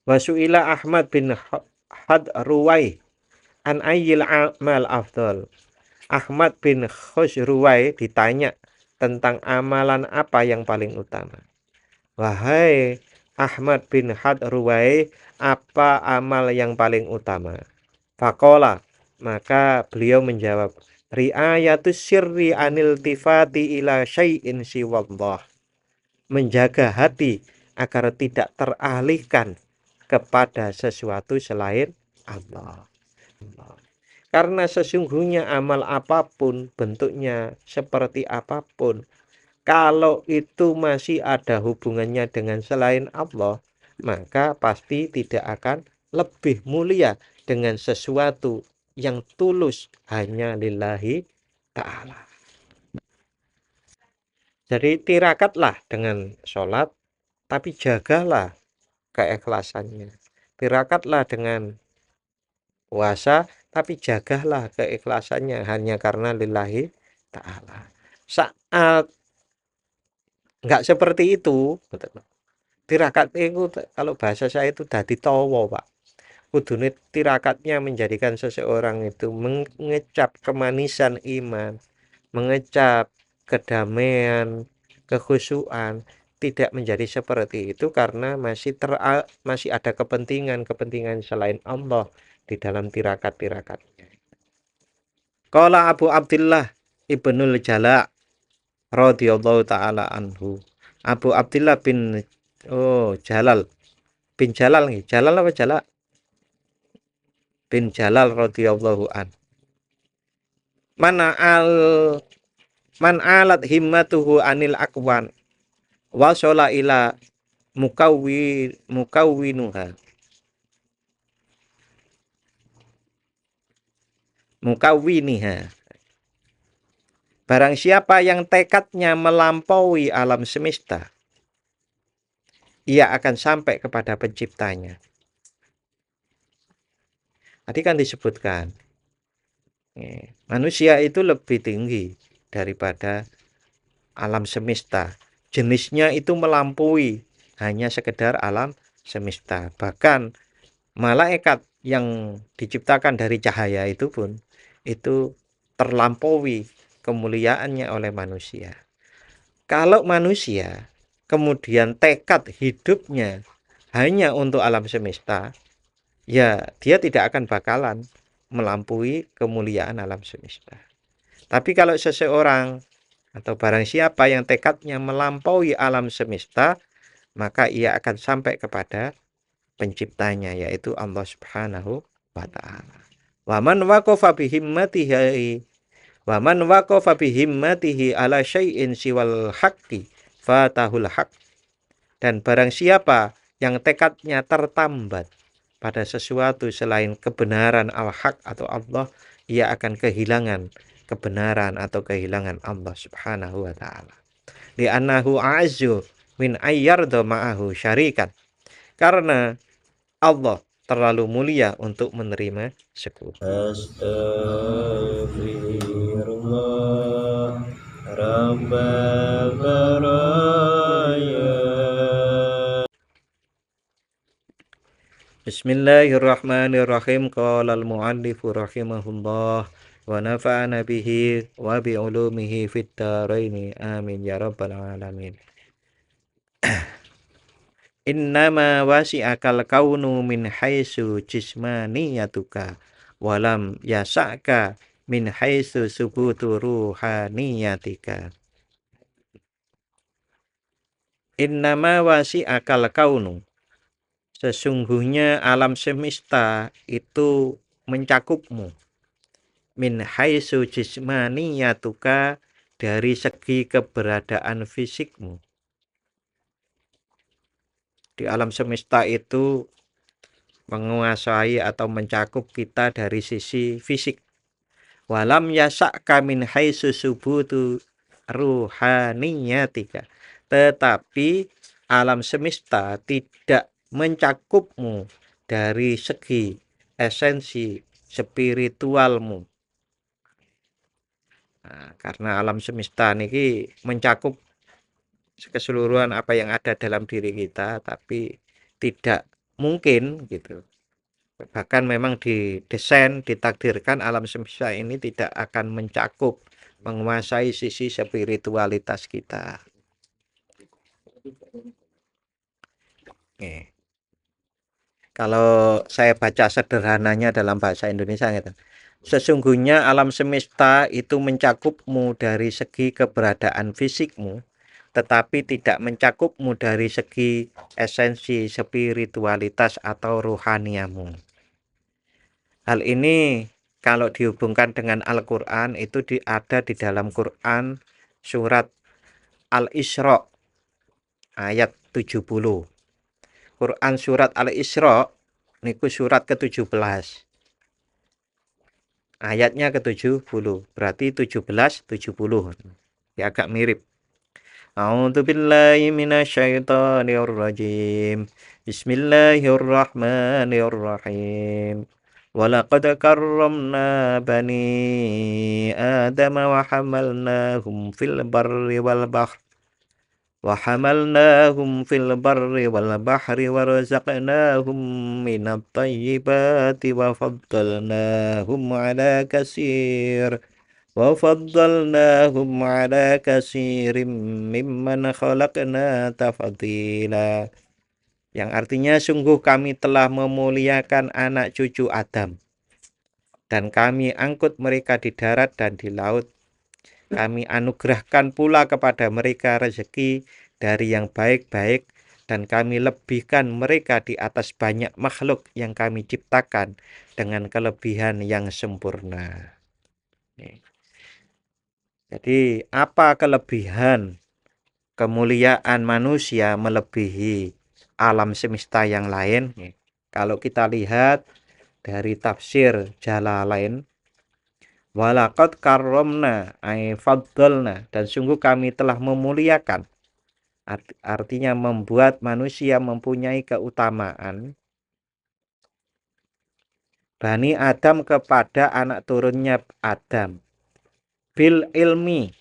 Wasu'ila Ahmad bin Hadruwai an ayyil amal afdal. Ahmad bin Khosruwai ditanya tentang amalan apa yang paling utama. Wahai Ahmad bin Hadruwai, apa amal yang paling utama? Faqala, maka beliau menjawab, ri'ayatus sirri anil tifati ila syai'in siwallah. Menjaga hati agar tidak teralihkan kepada sesuatu selain Allah. Karena sesungguhnya amal apapun, bentuknya seperti apapun, kalau itu masih ada hubungannya dengan selain Allah, maka pasti tidak akan lebih mulia dengan sesuatu yang tulus hanya lillahi ta'ala. Jadi tirakatlah dengan sholat, tapi jagalah keikhlasannya. Tirakatlah dengan puasa, tapi jagalah keikhlasannya hanya karena lillahi ta'ala. Saat nggak seperti itu, tirakat itu kalau bahasa saya itu dadi towo, Pak. Kudune tirakatnya menjadikan seseorang itu mengecap kemanisan iman, mengecap kedamaian, kekhusyuan, tidak menjadi seperti itu karena masih ada kepentingan selain Allah di dalam tirakat-tirakatnya. Qala Abu Abdullah Ibnul Jala radhiyallahu taala anhu. Abu Abdullah bin Jalal bin Jalal nih. Jalal apa Jala? Bin Jalal radhiyallahu an. Mana al man alat himmatuhu anil akwan wasala ila mukawwinuha mukawwiniha. Barang siapa yang tekadnya melampaui alam semesta, ia akan sampai kepada penciptanya. Tadi kan disebutkan manusia itu lebih tinggi daripada alam semesta. Jenisnya itu melampaui hanya sekedar alam semesta. Bahkan malaikat yang diciptakan dari cahaya itu pun itu terlampaui kemuliaannya oleh manusia. Kalau manusia kemudian tekad hidupnya hanya untuk alam semesta, ya dia tidak akan bakalan melampaui kemuliaan alam semesta. Tapi kalau seseorang atau barang siapa yang tekadnya melampaui alam semesta, maka ia akan sampai kepada penciptanya, yaitu Allah Subhanahu wa ta'ala. Waman waqafa bihimmatihi waman waqafa bihimmatihi ala syai'in siwal haqqi fatahul haqq. Dan barang siapa yang tekadnya tertambat pada sesuatu selain kebenaran al-haq atau Allah, ia akan kehilangan kebenaran atau kehilangan Allah Subhanahu wa ta'ala. Li'annahu a'azzu min ayyarda ma'ahu syarikan. Karena Allah terlalu mulia untuk menerima sekutu. Astaghfirullah Rabbal baraya. Bismillahirrahmanirrahim. Qala al-muallifu rahimahullah wa nafa'ana bihi wa bi ulumihi fid dharain. Amin ya rabbal alamin. Innama wasi'akal kaunu min haitsu jismaniyatuka walam yasa'ka min haitsu subutu ruhaniyatika. Innama wasi'akal kaunu. Sesungguhnya alam semesta itu mencakupmu. Min haitsu jismaniyatuka, dari segi keberadaan fisikmu. Di alam semesta itu menguasai atau mencakup kita dari sisi fisik. Walam yasa'ka min haitsu subutu ruhaniyatika. Tetapi alam semesta tidak mencakupmu dari segi esensi spiritualmu. Nah, karena alam semesta ini mencakup keseluruhan apa yang ada dalam diri kita, tapi tidak mungkin gitu. Bahkan memang didesain, ditakdirkan alam semesta ini tidak akan mencakup, menguasai sisi spiritualitas kita. Nih, kalau saya baca sederhananya dalam bahasa Indonesia gitu. Sesungguhnya alam semesta itu mencakupmu dari segi keberadaan fisikmu, tetapi tidak mencakupmu dari segi esensi spiritualitas atau rohaniamu. Hal ini kalau dihubungkan dengan Al-Quran itu ada di dalam Quran surat Al-Isra ayat 70. Quran surat Al-Isra niku surat ke-17. Ayatnya ke-70. Berarti 17 70. Ya agak mirip. A'udzu billahi minasyaitonir rajim. Bismillahirrahmanirrahim. Walaqad karramna bani Adam wa hamalnahum fil barri wal bahr wal bahri warzaqnahum minat thayyibati wa faddalnahum ala katsirin mimman khalaqna tafdila. Yang artinya sungguh kami telah memuliakan anak cucu Adam dan kami angkut mereka di darat dan di laut. Kami anugerahkan pula kepada mereka rezeki dari yang baik-baik dan kami lebihkan mereka di atas banyak makhluk yang kami ciptakan dengan kelebihan yang sempurna. Jadi apa kelebihan kemuliaan manusia melebihi alam semesta yang lain? Kalau kita lihat dari tafsir Jalalain, walaqad karramna ay faddalna, dan sungguh kami telah memuliakan, artinya membuat manusia mempunyai keutamaan Bani Adam kepada anak turunnya Adam bil ilmi.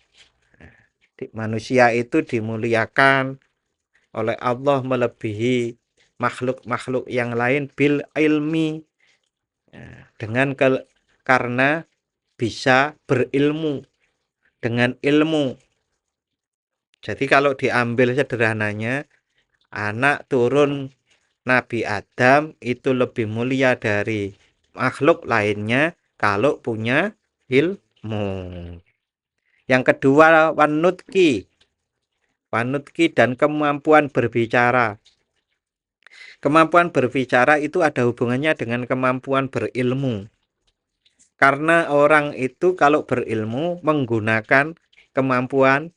Manusia itu dimuliakan oleh Allah melebihi makhluk-makhluk yang lain bil ilmi, dengan karena bisa berilmu dengan ilmu. Jadi kalau diambil sederhananya, anak turun Nabi Adam itu lebih mulia dari makhluk lainnya kalau punya ilmu. Yang kedua, wanutki dan kemampuan berbicara. Kemampuan berbicara itu ada hubungannya dengan kemampuan berilmu. Karena orang itu kalau berilmu menggunakan kemampuan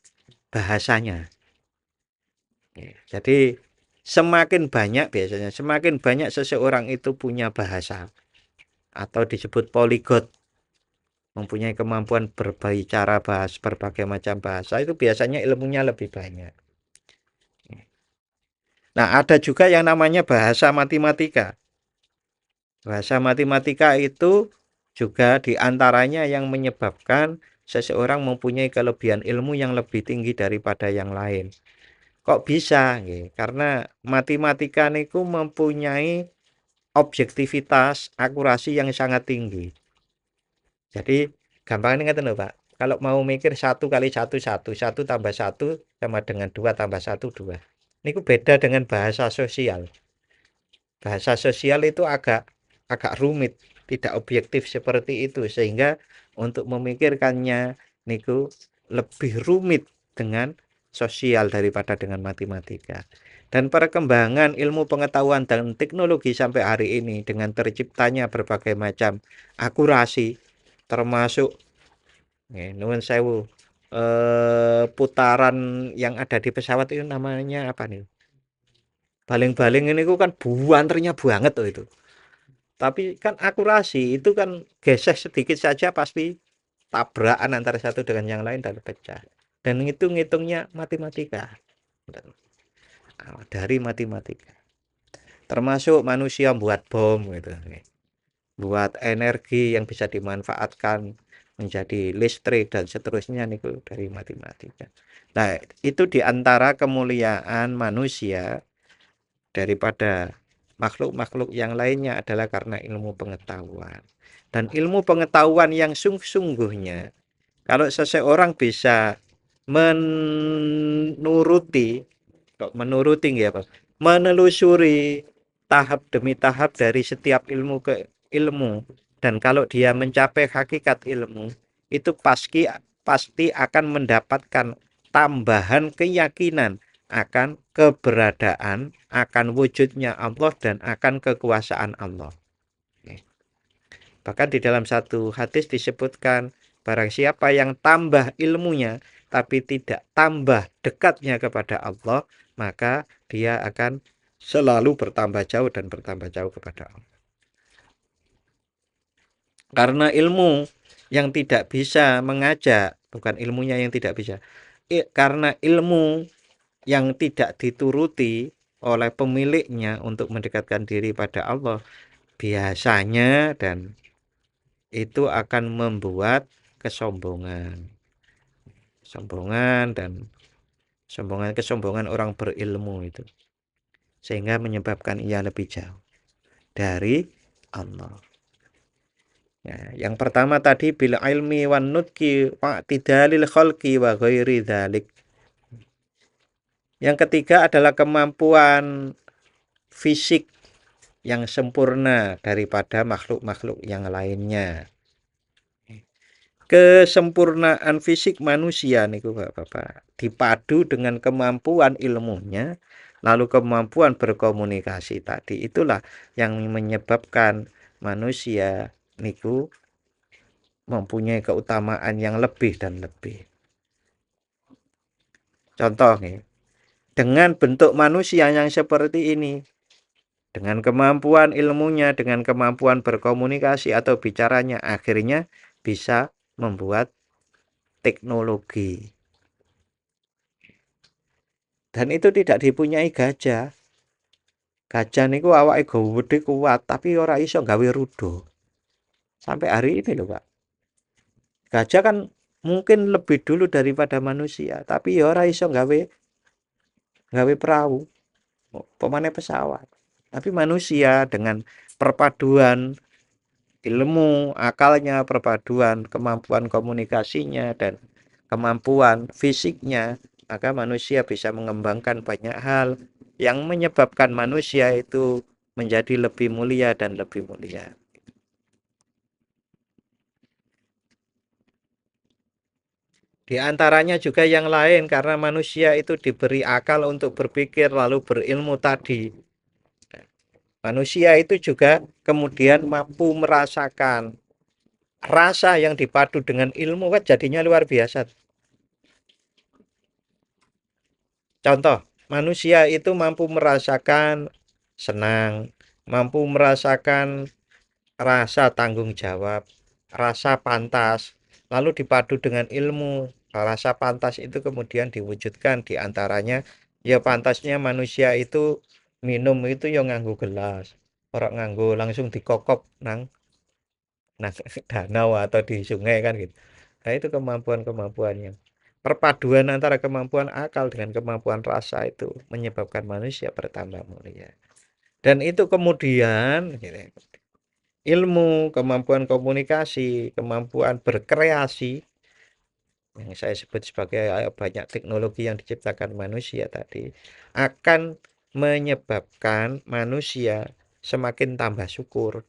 bahasanya. Jadi semakin banyak seseorang itu punya bahasa atau disebut poligot, mempunyai kemampuan berbicara berbagai macam bahasa, itu biasanya ilmunya lebih banyak. Nah, ada juga yang namanya bahasa matematika. Bahasa matematika itu juga diantaranya yang menyebabkan seseorang mempunyai kelebihan ilmu yang lebih tinggi daripada yang lain. Kok bisa? Karena matematika niku mempunyai objektivitas, akurasi yang sangat tinggi. Jadi gampang ini lho Pak. Kalau mau mikir 1 kali 1 1, 1 tambah 1 sama dengan 2 tambah 1 2. Niku beda dengan bahasa sosial. Bahasa sosial itu agak rumit, tidak objektif seperti itu, sehingga untuk memikirkannya niku lebih rumit dengan sosial daripada dengan matematika. Dan perkembangan ilmu pengetahuan dan teknologi sampai hari ini dengan terciptanya berbagai macam akurasi, termasuk nuwun sewu, putaran yang ada di pesawat itu namanya apa nih? Baling-baling ini kan buanternya banget tuh itu. Tapi kan akurasi itu kan gesek sedikit saja pasti tabrakan antara satu dengan yang lain dan pecah. Dan ngitungnya matematika. Dari matematika. Termasuk manusia buat bom gitu. Buat energi yang bisa dimanfaatkan menjadi listrik dan seterusnya niku dari matematika. Nah, itu diantara kemuliaan manusia daripada makhluk-makhluk yang lainnya adalah karena ilmu pengetahuan. Dan ilmu pengetahuan yang sungguhnya, kalau seseorang bisa menuruti, kok menuruti ya Pak, menelusuri tahap demi tahap dari setiap ilmu ke ilmu, dan kalau dia mencapai hakikat ilmu, itu pasti akan mendapatkan tambahan keyakinan akan keberadaan, akan wujudnya Allah, dan akan kekuasaan Allah. Bahkan di dalam satu hadis disebutkan, barang siapa yang tambah ilmunya tapi tidak tambah dekatnya kepada Allah, maka dia akan selalu bertambah jauh dan bertambah jauh kepada Allah. Karena ilmu yang tidak bisa mengajak, bukan ilmunya yang tidak bisa, karena ilmu yang tidak dituruti oleh pemiliknya untuk mendekatkan diri pada Allah, biasanya dan itu akan membuat kesombongan. Kesombongan orang berilmu itu. Sehingga menyebabkan ia lebih jauh dari Allah. Ya, yang pertama tadi bil ilmi wan nutqi wa tidalil khalqi wa ghairi dzalik. Yang ketiga adalah kemampuan fisik yang sempurna daripada makhluk-makhluk yang lainnya. Kesempurnaan fisik manusia niku Bapak, dipadu dengan kemampuan ilmunya, lalu kemampuan berkomunikasi tadi, itulah yang menyebabkan manusia niku mempunyai keutamaan yang lebih dan lebih. Contoh nih, dengan bentuk manusia yang seperti ini, dengan kemampuan ilmunya, dengan kemampuan berkomunikasi atau bicaranya, akhirnya bisa membuat teknologi. Dan itu tidak dipunyai gajah. Gajah niku awake gede kuat, tapi ora iso gawe rudo. Sampai hari ini loh, Pak. Gajah kan mungkin lebih dulu daripada manusia, tapi ya ora iso gawe perahu, pemane pesawat. Tapi manusia dengan perpaduan ilmu, akalnya, perpaduan kemampuan komunikasinya dan kemampuan fisiknya, maka manusia bisa mengembangkan banyak hal yang menyebabkan manusia itu menjadi lebih mulia dan lebih mulia. Di antaranya juga yang lain, karena manusia itu diberi akal untuk berpikir lalu berilmu tadi. Manusia itu juga kemudian mampu merasakan rasa yang dipadu dengan ilmu, kan jadinya luar biasa. Contoh, manusia itu mampu merasakan senang, mampu merasakan rasa tanggung jawab, rasa pantas, lalu dipadu dengan ilmu. Rasa pantas itu kemudian diwujudkan di antaranya, ya pantasnya manusia itu minum itu ya nganggo gelas, orang nganggo langsung dikokop nang danau atau di sungai kan gitu. Nah, itu kemampuan-kemampuannya. Perpaduan antara kemampuan akal dengan kemampuan rasa itu menyebabkan manusia bertambah mulia. Dan itu kemudian gitu, ilmu, kemampuan komunikasi, kemampuan berkreasi yang saya sebut sebagai banyak teknologi yang diciptakan manusia tadi akan menyebabkan manusia semakin tambah syukur,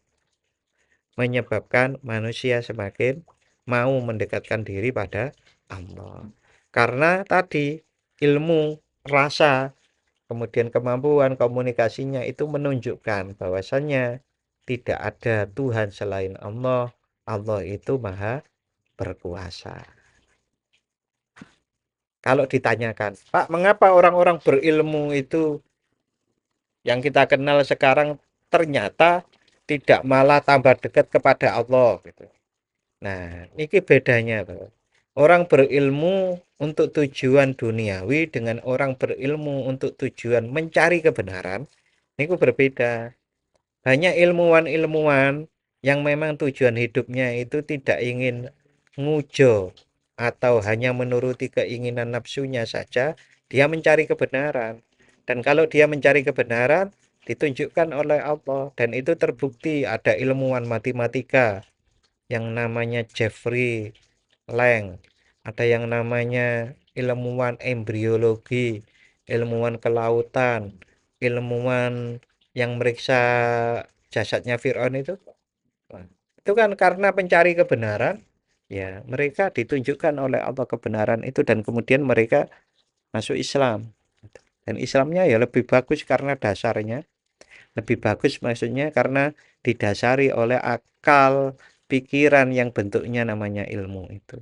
menyebabkan manusia semakin mau mendekatkan diri pada Allah. Karena tadi ilmu, rasa, kemudian kemampuan komunikasinya itu menunjukkan bahwasannya tidak ada Tuhan selain Allah. Allah itu maha berkuasa. Kalau ditanyakan, Pak, mengapa orang-orang berilmu itu yang kita kenal sekarang ternyata tidak malah tambah dekat kepada Allah gitu. Nah, ini bedanya, Pak. Orang berilmu untuk tujuan duniawi dengan orang berilmu untuk tujuan mencari kebenaran, ini berbeda. Banyak ilmuwan-ilmuwan yang memang tujuan hidupnya itu tidak ingin ngujo atau hanya menuruti keinginan nafsunya saja, dia mencari kebenaran. Dan kalau dia mencari kebenaran, ditunjukkan oleh Allah, dan itu terbukti. Ada ilmuwan matematika yang namanya Jeffrey Lang, ada yang namanya ilmuwan embriologi, ilmuwan kelautan, ilmuwan yang meriksa jasadnya Fir'aun itu. Nah, itu kan karena pencari kebenaran, ya mereka ditunjukkan oleh Allah kebenaran itu, dan kemudian mereka masuk Islam. Dan Islamnya ya lebih bagus karena dasarnya lebih bagus, maksudnya karena didasari oleh akal pikiran yang bentuknya namanya ilmu itu.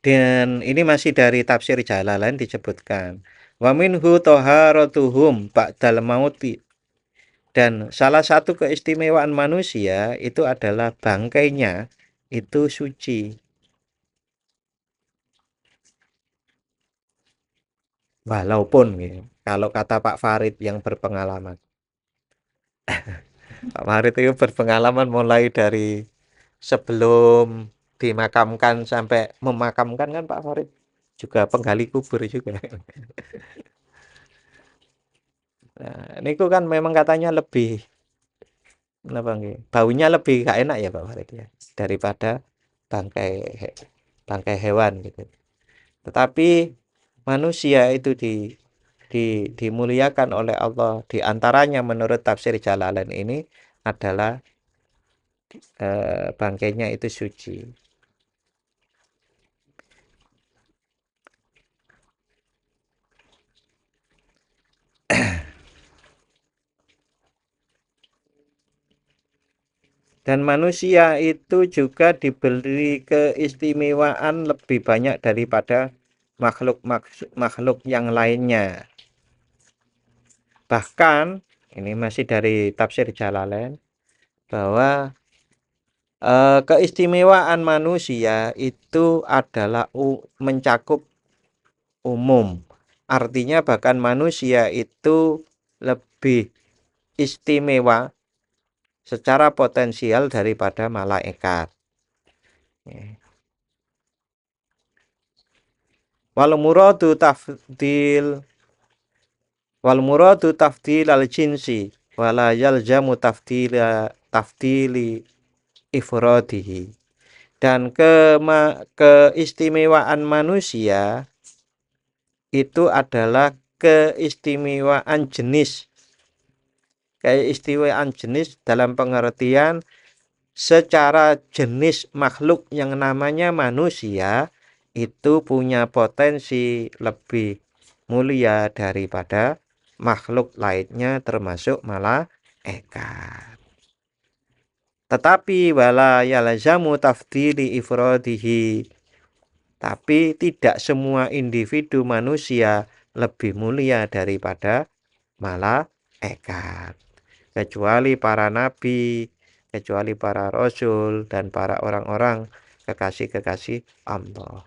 Dan ini masih dari tafsir Jalalain disebutkan, wa minhu toharatuhum ba'dal mauti, dan salah satu keistimewaan manusia itu adalah bangkainya itu suci. Walaupun gitu, kalau kata Pak Farid yang berpengalaman, Pak Farid itu berpengalaman mulai dari sebelum dimakamkan sampai memakamkan kan Pak Farid juga penggali kubur juga. Nah, ini kan memang katanya lebih apa nggih, baunya lebih gak enak ya Pak Farid ya daripada bangkai bangkai hewan gitu. Tetapi manusia itu dimuliakan oleh Allah, di antaranya menurut tafsir Jalalain ini adalah bangkainya itu suci. Dan manusia itu juga diberi keistimewaan lebih banyak daripada makhluk yang lainnya. Bahkan ini masih dari tafsir Jalalain, bahwa keistimewaan manusia itu adalah mencakup umum. Artinya bahkan manusia itu lebih istimewa secara potensial daripada malaikat. Wal muradu tafdil wal muradu tafdil al jinsi wala yaljamu tafdili ifradihi. Dan keistimewaan manusia itu adalah keistimewaan jenis. Keistimewaan jenis dalam pengertian secara jenis makhluk yang namanya manusia itu punya potensi lebih mulia daripada makhluk lainnya termasuk malaikat. Tetapi wala yalzamu tafdili ifradihi, tapi tidak semua individu manusia lebih mulia daripada malaikat, kecuali para nabi, kecuali para rasul, dan para orang-orang kekasih-kekasih Allah.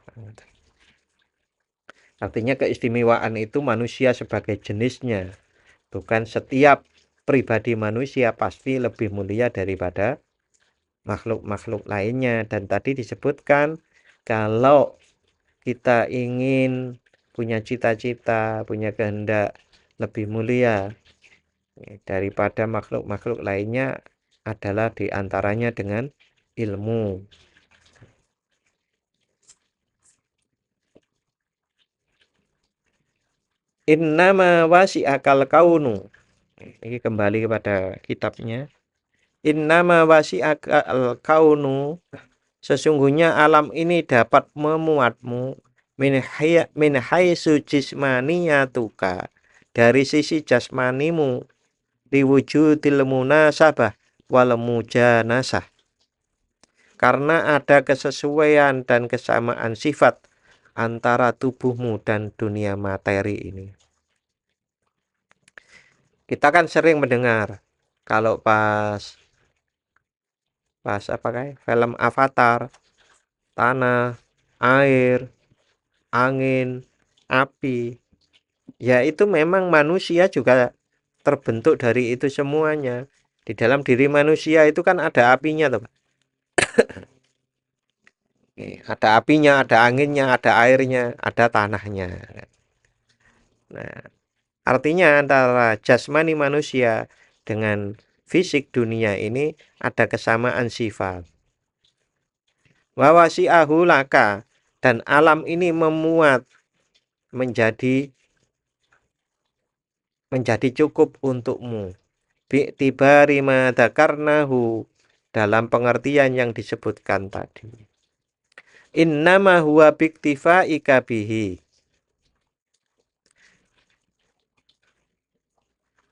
Artinya keistimewaan itu manusia sebagai jenisnya, bukan setiap pribadi manusia pasti lebih mulia daripada makhluk-makhluk lainnya. Dan tadi disebutkan kalau kita ingin punya cita-cita, punya kehendak lebih mulia daripada makhluk-makhluk lainnya adalah diantaranya dengan ilmu. Innama wasi'akal kaunu. Ini kembali kepada kitabnya. Innama wasi'akal kaunu, sesungguhnya alam ini dapat memuatmu min haitsu jismaniyatuka, dari sisi jasmanimu, liwujudil munasabah wal mujanasah, karena ada kesesuaian dan kesamaan sifat antara tubuhmu dan dunia materi ini. Kita kan sering mendengar kalau pas apa kayak film Avatar, tanah, air, angin, api, ya itu memang manusia juga terbentuk dari itu semuanya. Di dalam diri manusia itu kan ada apinya tuh, Pak. Ada apinya, ada anginnya, ada airnya, ada tanahnya. Nah, Artinya antara jasmani manusia dengan fisik dunia ini ada kesamaan sifat. Wa wasi'ahu laka, dan alam ini memuat menjadi cukup untukmu. Bi'tibari ma dzakarnahu, dalam pengertian yang disebutkan tadi. Innama huwa biktifa'ika bihi.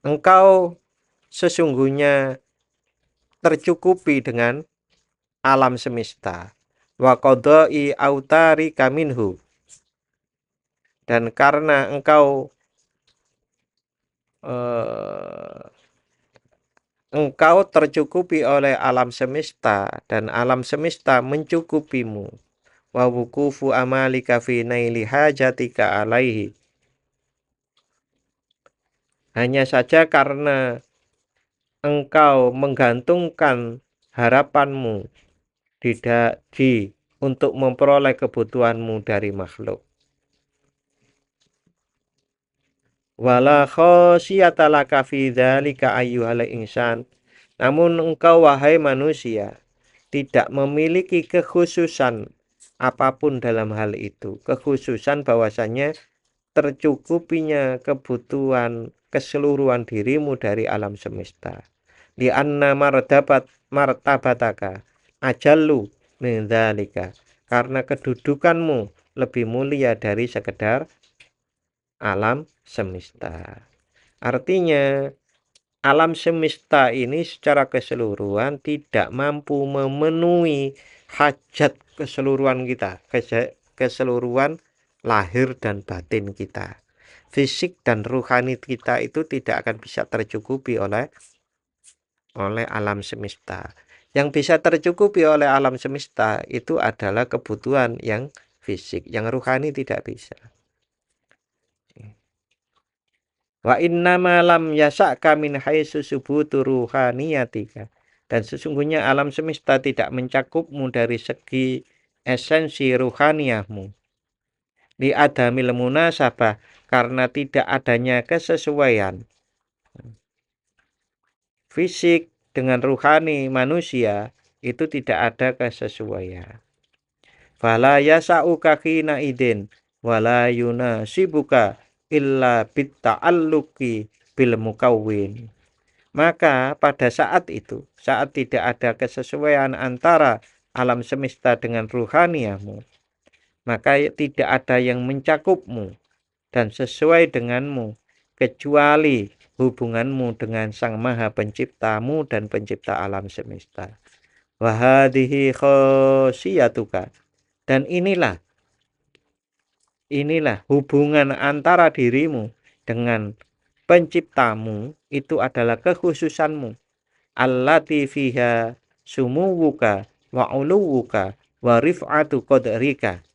Engkau sesungguhnya tercukupi dengan alam semesta. Wa qadai autari kaminhu, dan karena eh, engkau tercukupi oleh alam semesta dan alam semesta mencukupimu. Wa wukufu amalika fi naili hajatika alaihi. Hanya saja karena engkau menggantungkan harapanmu untuk memperoleh kebutuhanmu dari makhluk. Wala khosyata laka fi dzalika ayyuhal insan. Namun engkau wahai manusia tidak memiliki kekhususan apapun dalam hal itu. Kekhususan bahwasanya tercukupinya kebutuhan keseluruhan dirimu dari alam semesta. Li anna martabataka ajallu min dzalika. Karena kedudukanmu lebih mulia dari sekedar alam semesta. Artinya, alam semesta ini secara keseluruhan tidak mampu memenuhi hajat keseluruhan kita, keseluruhan lahir dan batin kita. Fisik dan rohani kita itu tidak akan bisa tercukupi oleh alam semesta. Yang bisa tercukupi oleh alam semesta itu adalah kebutuhan yang fisik, yang rohani tidak bisa. Wa innama lam yasa'ka min haitsu subutu ruhaniyatika. Dan sesungguhnya alam semesta tidak mencakupmu dari segi esensi ruhaniyahmu. Li adamil munasabah, karena tidak adanya kesesuaian fisik dengan ruhani manusia, itu tidak ada kesesuaian. Fala yasa'uka khina idin wala yunasibuka illa bitta'alluqi bil mukawwin. Maka pada saat itu, saat tidak ada kesesuaian antara alam semesta dengan ruhaniyahmu, maka tidak ada yang mencakupmu dan sesuai denganmu kecuali hubunganmu dengan Sang Maha Penciptamu dan Pencipta alam semesta. Wahadihi khosiyatuka, dan inilah hubungan antara dirimu dengan Penciptamu, itu adalah kekhususanmu. Allati fiha sumuwuka wa uluwuka wa rif'atu qadrika.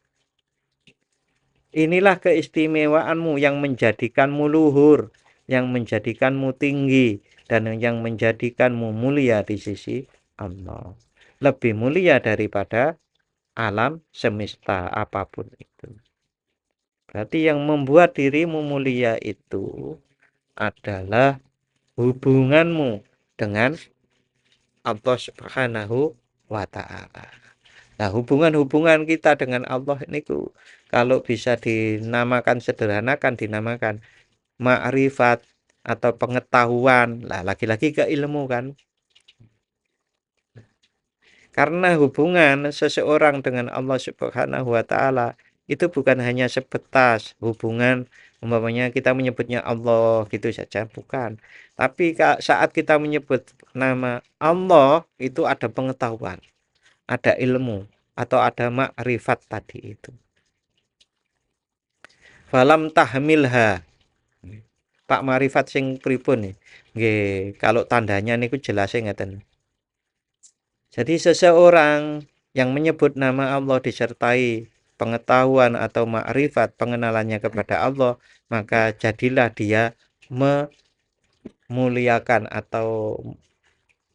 Inilah keistimewaanmu yang menjadikanmu luhur, yang menjadikanmu tinggi, dan yang menjadikanmu mulia di sisi Allah. Lebih mulia daripada alam semesta apapun itu. Berarti yang membuat dirimu mulia itu adalah hubunganmu dengan Allah Subhanahu wa ta'ala. Nah, hubungan-hubungan kita dengan Allah ini kalau bisa dinamakan sederhanakan, dinamakan ma'rifat atau pengetahuan. Lah, lagi-lagi ke ilmu kan. Karena hubungan seseorang dengan Allah Subhanahu wa ta'ala itu bukan hanya sebatas hubungan, umpamanya kita menyebutnya Allah gitu saja, bukan. Tapi saat kita menyebut nama Allah itu ada pengetahuan, ada ilmu, atau ada makrifat tadi itu. Falam tahmilha. Pak Marifat sing pripun nih? Nggih, kalau tandanya niku jelasnya ngeten. Jadi seseorang yang menyebut nama Allah disertai pengetahuan atau makrifat pengenalannya kepada Allah, maka jadilah dia memuliakan atau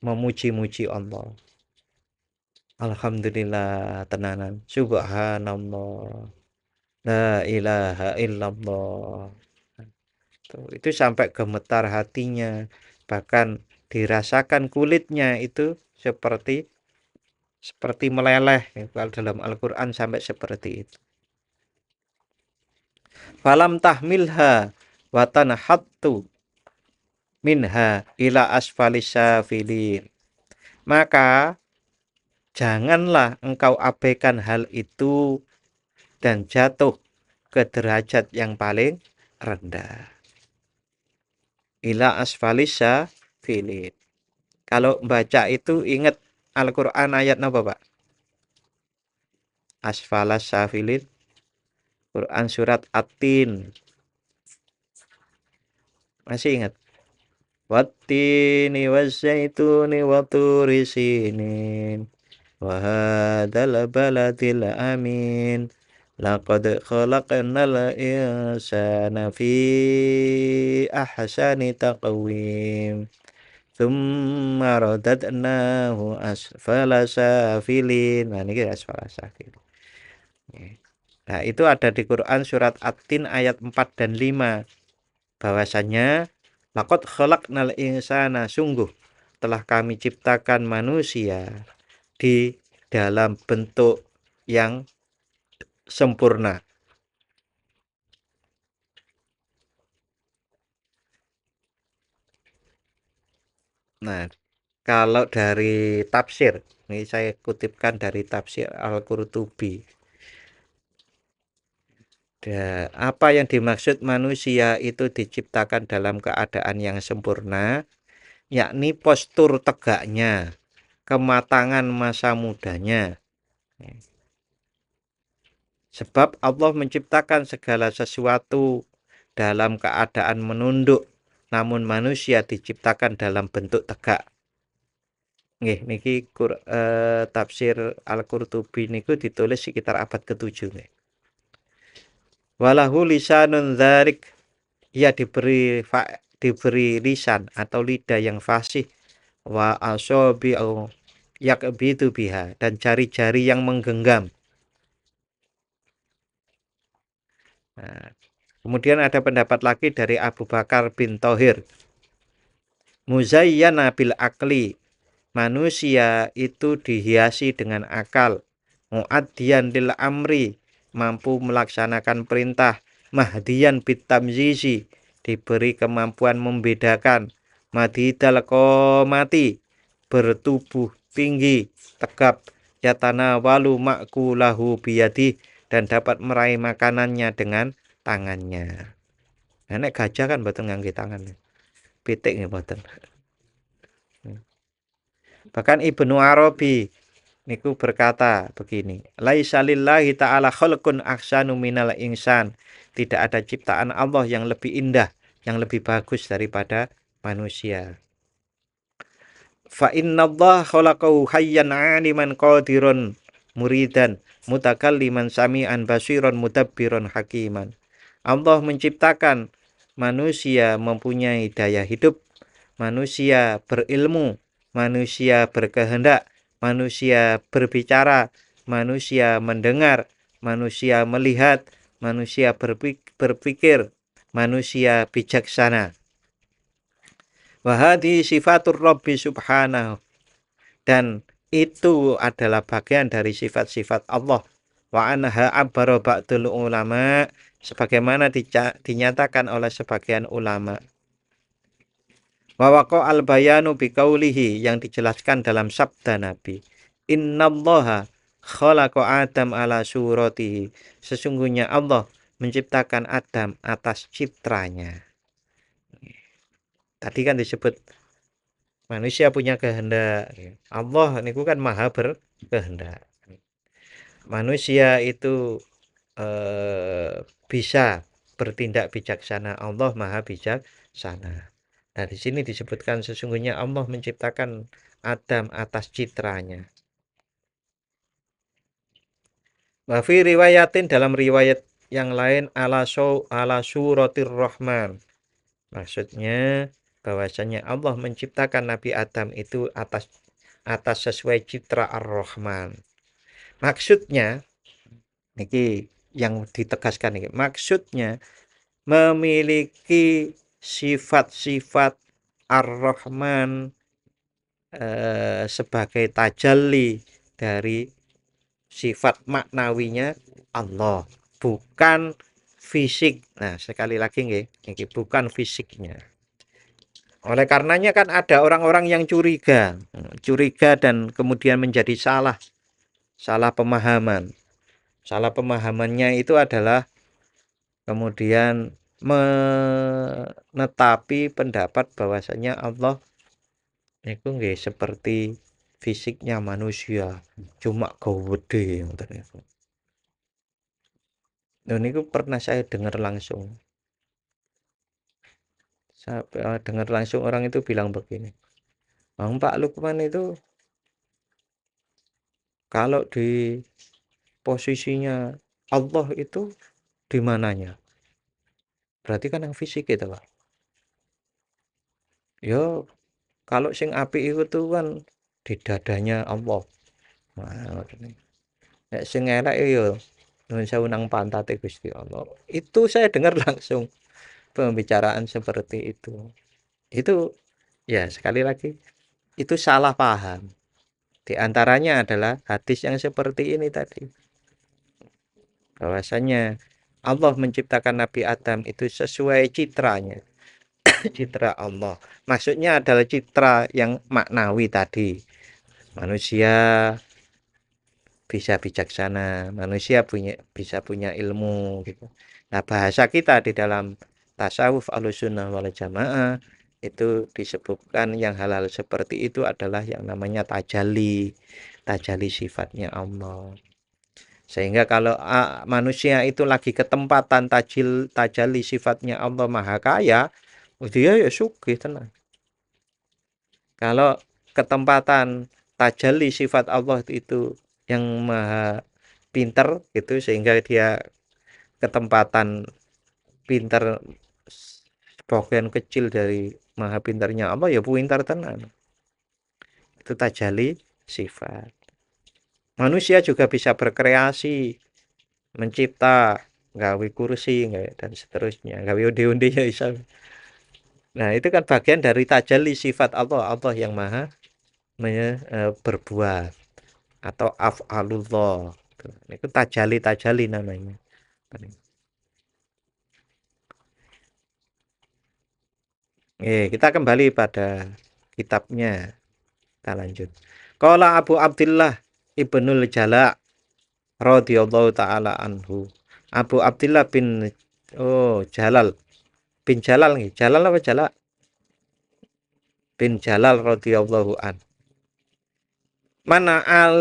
memuji-muji Allah. Alhamdulillah tenanan. Subhanallah. La ilaha illallah. Tuh, itu sampai gemetar hatinya, bahkan dirasakan kulitnya itu seperti meleleh. Kalau dalam Al-Qur'an sampai seperti itu. Falam tahmilha wa tanhattu minha ila asfalis safilin. Maka janganlah engkau abaikan hal itu dan jatuh ke derajat yang paling rendah. Ila asfalis safilin. Kalau baca itu ingat Al-Qur'an ayat apa, Pak? Asfalas safilin. Quran surat At-Tin. Masih ingat? Wattini waszaituni wa turi sinin wa hadzal baladil amin. Laqad khalaqnal insana fi ahsani taqwim. Tsumma radadnahu asfala safilin. Nah, ini asfala safilin. Nah, itu ada di Quran surat At-Tin ayat 4 dan 5. Bahwasanya laqad khalaqnal insana, sungguh telah kami ciptakan manusia di dalam bentuk yang sempurna. Nah, kalau dari tafsir, ini saya kutipkan dari tafsir Al-Qurtubi. Apa yang dimaksud manusia itu diciptakan dalam keadaan yang sempurna, yakni postur tegaknya, kematangan masa mudanya. Sebab Allah menciptakan segala sesuatu dalam keadaan menunduk, namun manusia diciptakan dalam bentuk tegak. Nggih, niki tafsir Al-Qurtubi niku ditulis sekitar abad ke-7 nggih. Walahu lisanun dzarik, ia diberi lisan atau lidah yang fasih, wa asabi'u yakbitu biha, dan jari-jari yang menggenggam. Nah, kemudian ada pendapat lagi dari Abu Bakar bin Thohir. Muzayyana bil akli, manusia itu dihiasi dengan akal. Mu'addiyan lil amri, mampu melaksanakan perintah. Mahdiyan bit tamyizi, diberi kemampuan membedakan. Madidal qomati, bertubuh tinggi, tegap. Yatana walu ma'kulahu biyadi, dan dapat meraih makanannya dengan tangannya. Nek gajah kan mboten ngangge tangan. Pitik nggih mboten. Bahkan Ibnu Arabi niku berkata begini, laisa lillahi ta'ala khalqun ahsanu minal insan. Tidak ada ciptaan Allah yang lebih indah, yang lebih bagus daripada manusia. Fa innallaha khalaqahu hayyan 'aliman qadirun muridan mutakalliman sami'an basiran mudabbiran hakiman. Allah menciptakan manusia mempunyai daya hidup, manusia berilmu, manusia berkehendak, manusia berbicara, manusia mendengar, manusia melihat, manusia berpikir, manusia bijaksana. Wahadi sifatur Rabbi subhanahu, dan itu adalah bagian dari sifat-sifat Allah. Wa anha abbara ba'dul ulama, sebagaimana dinyatakan oleh sebagian ulama. Wa waqa al-bayanu biqaulihi, yang dijelaskan dalam sabda Nabi. Innallaha khalaqa Adam ala suratihi, sesungguhnya Allah menciptakan Adam atas citranya. Tadi kan disebut manusia punya kehendak. Allah niku kan maha berkehendak. Manusia itu bisa bertindak bijaksana. Allah maha bijaksana. Nah, di sini disebutkan sesungguhnya Allah menciptakan Adam atas citranya. Wa fi riwayatin, dalam riwayat yang lain, ala suratir rahman. Maksudnya bahwasanya Allah menciptakan Nabi Adam itu atas sesuai citra Ar-Rahman. Maksudnya niki yang ditegaskan ini. Maksudnya memiliki sifat-sifat Ar-Rahman sebagai tajalli dari sifat maknawinya Allah, bukan fisik. Nah, sekali lagi nggih, ini bukan fisiknya. Oleh karenanya kan ada orang-orang yang curiga dan kemudian menjadi salah pemahaman. Salah pemahamannya itu adalah kemudian menetapi pendapat bahwasanya Allah itu nggih seperti fisiknya manusia, cuma gede ngoten niku. Lha niku pernah saya dengar langsung. Saya dengar langsung orang itu bilang begini, "Bang Pak Lukman itu kalau di posisinya Allah itu di mananya?" Berarti kan yang fisik itu, Pak. Ya, kalau sing apik itu tuh kan di dadanya Allah. Nah, nek sing elek ya nuwun sewu nang pantate Gusti Allah. Itu saya dengar langsung pembicaraan seperti itu. Itu ya sekali lagi itu salah paham. Di antaranya adalah hadis yang seperti ini tadi. Bahwasanya Allah menciptakan Nabi Adam itu sesuai citranya, citra Allah. Maksudnya adalah citra yang maknawi tadi. Manusia bisa bijaksana, manusia bisa punya ilmu gitu. Nah, bahasa kita di dalam tasawuf Ahlussunnah wal Jamaah itu disebutkan yang hal-hal seperti itu adalah yang namanya tajalli sifatnya Allah. Sehingga kalau manusia itu lagi ketempatan tajalli sifatnya Allah Maha Kaya, dia ya sugih tenang. Kalau ketempatan tajalli sifat Allah itu yang maha pinter gitu sehingga dia ketempatan pinter sebagian kecil dari maha pintarnya Allah ya pintar tenan. Itu tajalli sifat. Manusia juga bisa berkreasi, mencipta, gawe kursi dan seterusnya, gawe onde-onde ya bisa. Nah, itu kan bagian dari tajalli sifat Allah, Allah yang maha berbuat atau af'alullah. Itu tajalli namanya. Kita kembali pada kitabnya. Kita lanjut. Qala Abu Abdillah Ibnul Jala radhiyallahu taala anhu. Abu Abdillah bin Jalal bin Jalal nih. Jalal apa Jala? Bin Jalal radhiyallahu an. Mana al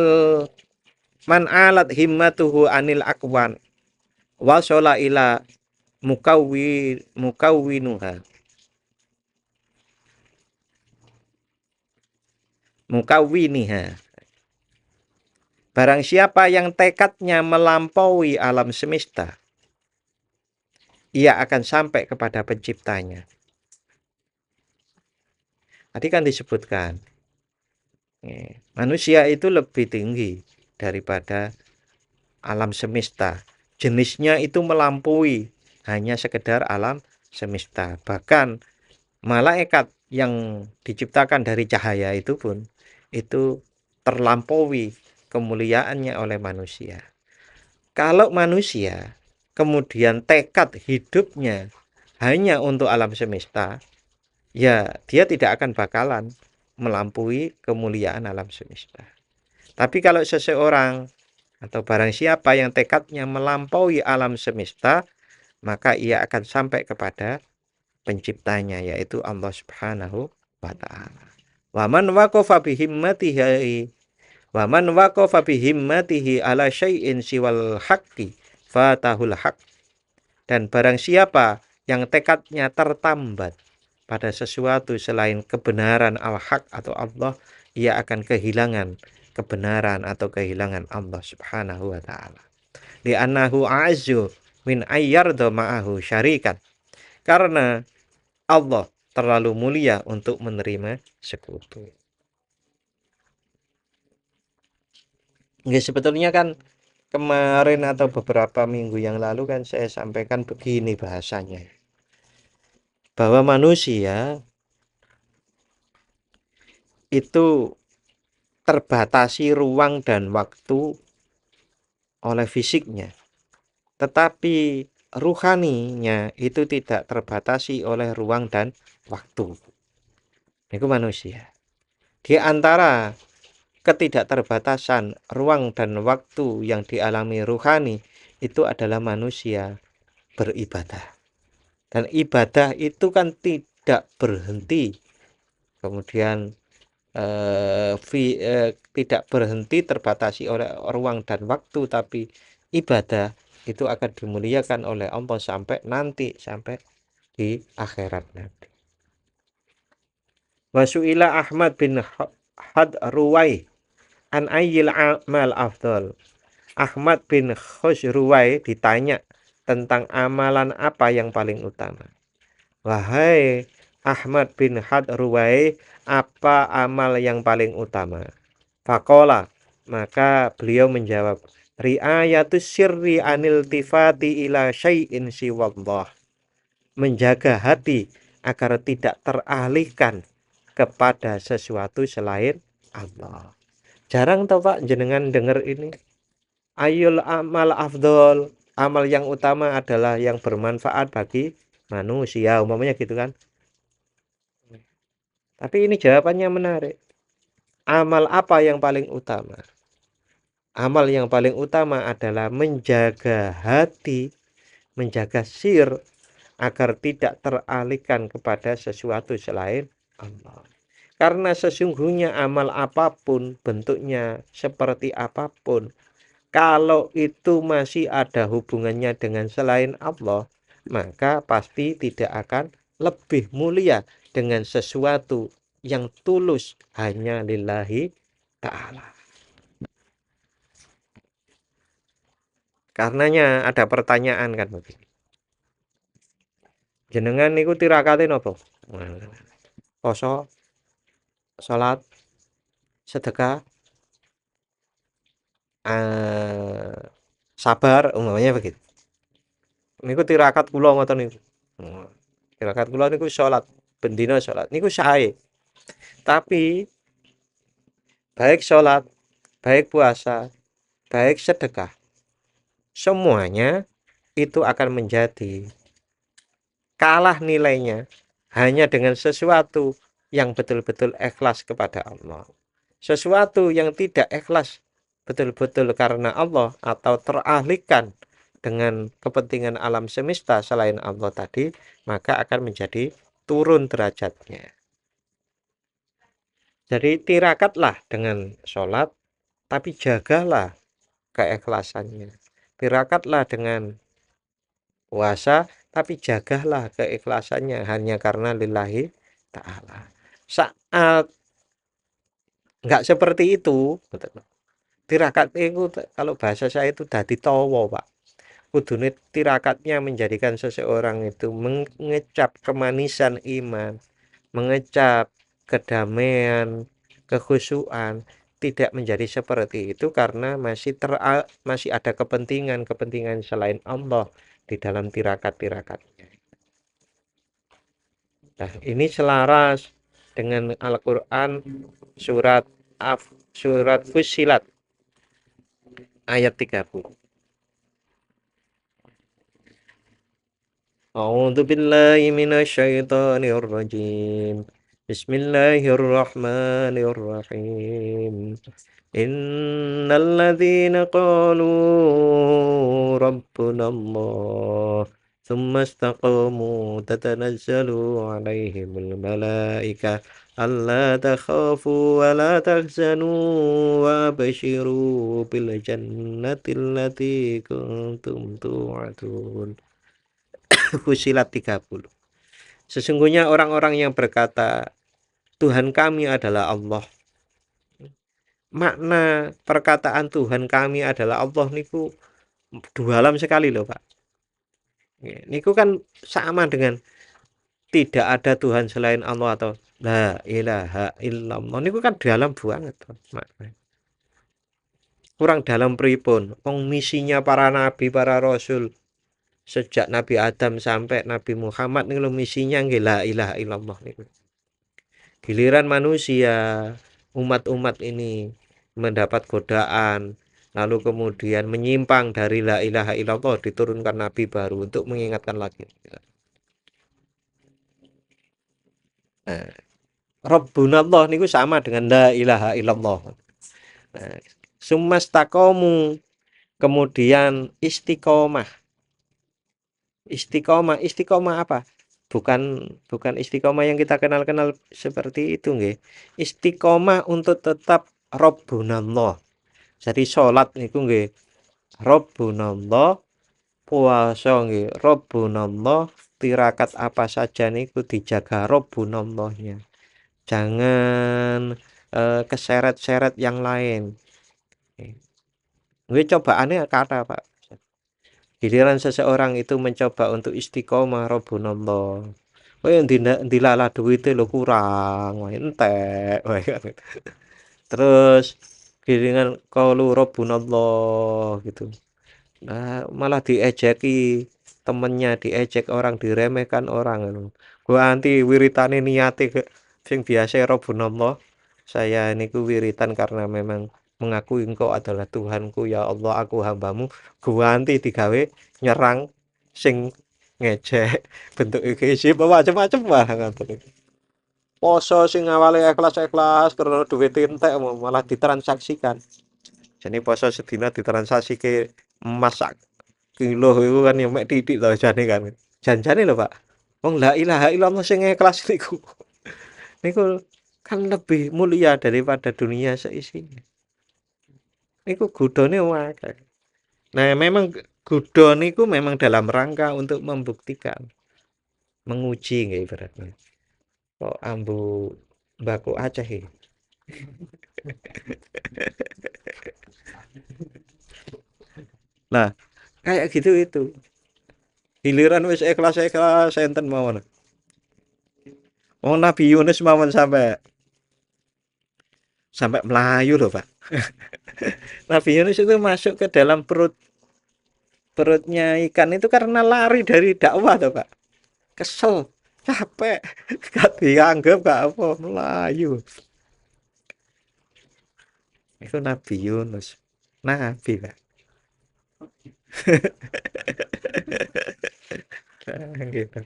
man alat himmatuhu anil akwan wa shola ila mukawwinuha mukawwiniha. Barang siapa yang tekadnya melampaui alam semesta, ia akan sampai kepada penciptanya. Tadi kan disebutkan manusia itu lebih tinggi daripada alam semesta. Jenisnya itu melampaui hanya sekedar alam semesta. Bahkan malaikat yang diciptakan dari cahaya itu pun itu terlampaui kemuliaannya oleh manusia. Kalau manusia kemudian tekad hidupnya hanya untuk alam semesta, ya dia tidak akan bakalan melampaui kemuliaan alam semesta. Tapi kalau seseorang atau barang siapa yang tekadnya melampaui alam semesta, maka ia akan sampai kepada penciptanya, yaitu Allah Subhanahu wa ta'ala. Wa man waqafa bihimmatihi ala syai'in siwal haqqi fatahul haq. Dan barang siapa yang tekadnya tertambat pada sesuatu selain kebenaran al-haq atau Allah, ia akan kehilangan kebenaran atau kehilangan Allah Subhanahu wa ta'ala. Li'annahu a'azzu min ayyarda ma'ahu syarikan. Karena Allah terlalu mulia untuk menerima sekutu. Sebetulnya kan kemarin atau beberapa minggu yang lalu kan saya sampaikan begini bahasanya. bahwa manusia itu terbatasi ruang dan waktu oleh fisiknya, tetapi ruhaninya itu tidak terbatasi oleh ruang dan waktu. Itu manusia. Di antara ketidakterbatasan ruang dan waktu yang dialami ruhani itu adalah manusia beribadah. Dan ibadah itu kan tidak berhenti. Kemudian tidak berhenti terbatasi oleh ruang dan waktu, tapi ibadah itu akan dimuliakan oleh Allah sampai di akhirat nanti. Wasu'ila Ahmad bin Hadruwai an ayyil amal afdal. Ahmad bin Khosruwai ditanya tentang amalan apa yang paling utama. Wahai Ahmad bin Hadruwai, apa amal yang paling utama? Faqala, maka beliau menjawab, ri'ayatus sirri anil tifati ila syai'in siwallah. Menjaga hati agar tidak teralihkan kepada sesuatu selain Allah. Jarang toh Pak jenengan dengar ini. Ayul amal afdol, amal yang utama adalah yang bermanfaat bagi manusia, umpamanya gitu kan. Tapi ini jawabannya menarik. Amal apa yang paling utama? Amal yang paling utama adalah menjaga hati, menjaga sir agar tidak teralihkan kepada sesuatu selain Allah. Karena sesungguhnya amal apapun, bentuknya seperti apapun, kalau itu masih ada hubungannya dengan selain Allah, maka pasti tidak akan lebih mulia dengan sesuatu yang tulus hanya lillahi ta'ala. Karenanya ada pertanyaan kan begini. Jenengan niku tirakate napa? Poso, salat, sedekah, sabar, umpamanya begitu. Niku tirakat kula ngoten niku. Tirakat kula niku salat, bendina salat. Niku sae. Tapi baik salat, baik puasa, baik sedekah, semuanya itu akan menjadi kalah nilainya hanya dengan sesuatu yang betul-betul ikhlas kepada Allah. Sesuatu yang tidak ikhlas betul-betul karena Allah atau teralihkan dengan kepentingan alam semesta selain Allah tadi, maka akan menjadi turun derajatnya. Jadi tirakatlah dengan sholat, tapi jagalah keikhlasannya. Tirakatlah dengan puasa, tapi jagalah keikhlasannya hanya karena lillahi ta'ala. Saat nggak seperti itu, tirakat itu kalau bahasa saya itu dadi towo Pak. Kudune tirakatnya menjadikan seseorang itu mengecap kemanisan iman, mengecap kedamaian, kekhusyuan, tidak menjadi seperti itu karena masih ada kepentingan selain Allah di dalam tirakat-tirakatnya. Nah, ini selaras dengan Al-Qur'an surat Fussilat ayat 30. A'udzu billahi minasyaitonir rajim. Bismillahirrahmanirrahim. Innal ladzina qalu rabbunallah tsumma istaqamu tatanazzalu 'alaihimul malaikah alla takhafu wa la tahzanu wa abshiru bil jannati allati kuntum tu'adun. Fussilat 30. Sesungguhnya orang-orang yang berkata Tuhan kami adalah Allah. Makna perkataan Tuhan kami adalah Allah niku dalam sekali loh Pak. Niku kan sama dengan tidak ada Tuhan selain Allah atau la ilaha illallah. Niku kan dalam banget maknanya. Kurang dalam pripun. Wong misinya para nabi, para rasul sejak Nabi Adam sampai Nabi Muhammad niku lho misinya nggih la ilaha illallah niku. Giliran manusia, umat-umat ini mendapat godaan, lalu kemudian menyimpang dari la ilaha illallah, diturunkan nabi baru untuk mengingatkan lagi. Nah, Rabbunallah niku sama dengan la ilaha illallah. Nah, sumastaqomu, kemudian istiqomah. Istiqomah apa? Bukan istiqomah yang kita kenal-kenal seperti itu nggih. Istiqomah untuk tetap Rabbunallah. Jadi salat niku nggih Rabbunallah, puasa nggih Rabbunallah, tirakat apa saja niku dijaga Rabbunallahnya. Jangan keseret-seret yang lain. Nggih cobaannya kata Pak. Giliran seseorang itu mencoba untuk istiqomah Rabbunallah. Oh yang dilala duitnya lo kurang, wah entek, wah kan. Terus giliran qaulu Rabbunallah gitu. Nah, malah diejeki temennya, diejek orang, diremehkan orang. Gua anti wiritane niate sing biasa Rabbunallah. Saya niku wiritan karena memang mengakui engkau adalah Tuhanku ya Allah, aku hambamu. Gua anti digawe nyerang sing ngejek bentuk iki sih macam-macam lah ngoten. Poso sing awale ikhlas-ikhlas karena duit entek malah ditransaksikan. Jadi poso sedina ditransaksike emas sak kilo itu kan ya mek titik to jane kan. Janjane lho Pak. Wong la ilaha illallah sing ikhlas niku. Niku kan lebih mulia daripada dunia seisinya. Niku gudone akeh. Nah, memang gudo niku memang dalam rangka untuk membuktikan, menguji nggih ibaratnya. Kok ambu mbako Aceh iki. Nah, kayak gitu itu. Giliran wis ikhlas-ikhlas enten mawon. Wong Nabi Yunus mawon sampai sampai Melayu loh Pak. Nabi Yunus itu masuk ke dalam perutnya ikan itu karena lari dari dakwah tuh Pak. Kesel, capek, gak dianggap gak apa Melayu. Itu Nabi Yunus. Nabi Pak. Nah, gitu.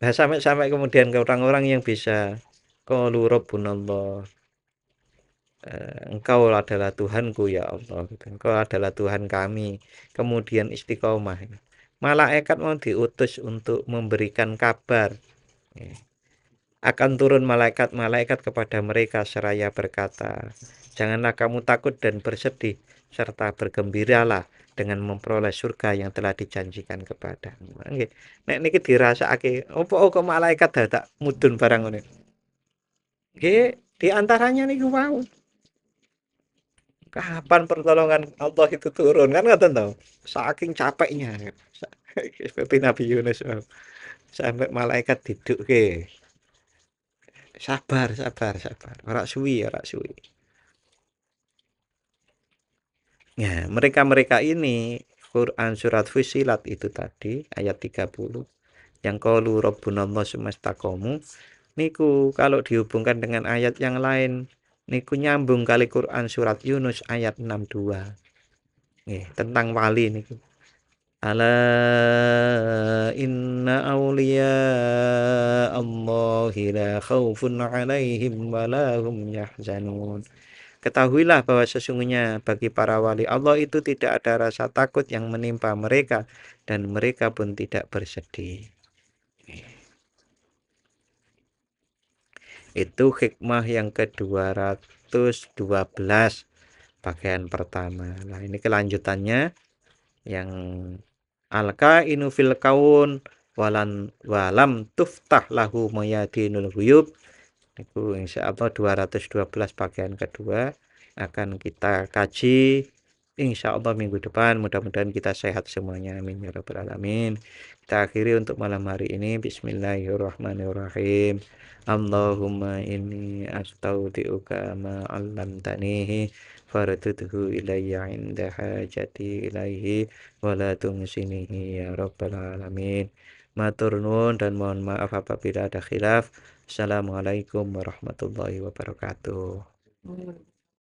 Nah, sampai kemudian ke orang-orang yang bisa qalu rabbunallah, engkau adalah Tuhanku ya Allah gitu. Engkau adalah Tuhan kami. Kemudian istiqomah. Malaikat mau diutus untuk memberikan kabar. Akan turun malaikat-malaikat kepada mereka seraya berkata, janganlah kamu takut dan bersedih, serta bergembiralah dengan memperoleh surga yang telah dijanjikan kepadamu. Nggih. Nek niki dirasakake, opo kok malaikat dadak mudun barang ngene. Nggih, di antaranya niku mau. Kapan pertolongan Allah itu turun kan ngoten to. Saking capeknya. Seperti Nabi Yunus sampai malaikat didukke. Sabar, sabar, sabar. Ora suwi, ora suwi. Ya, mereka-mereka ini Quran surat Fusilat itu tadi ayat 30 yang qalu rabbunallah sumastaqamu niku kalau dihubungkan dengan ayat yang lain niku nyambung kali Quran surat Yunus ayat 62. Nih, tentang wali niku. Ala inna awliya Allahi la khaufun alaihim wa la hum yahzanun. Ketahuilah bahwa sesungguhnya bagi para wali Allah itu tidak ada rasa takut yang menimpa mereka dan mereka pun tidak bersedih. Itu hikmah yang ke-212 bagian pertama. Nah, ini kelanjutannya yang al-kainu fil kaun walam tuftah lahu mayadinul huyub. Itu insyaallah 212 bagian kedua akan kita kaji insyaallah minggu depan. Mudah-mudahan kita sehat semuanya, amin ya rabbal alamin. Kita akhiri untuk malam hari ini. Bismillahirrahmanirrahim. Allahumma inni astaudiuka ma 'allamtanihi fardudhu ilayya inda hajati ilaihi wa la tungsinihi ya rabbal alamin. Matur nuwun dan mohon maaf apabila ada khilaf. Assalamualaikum warahmatullahi wabarakatuh.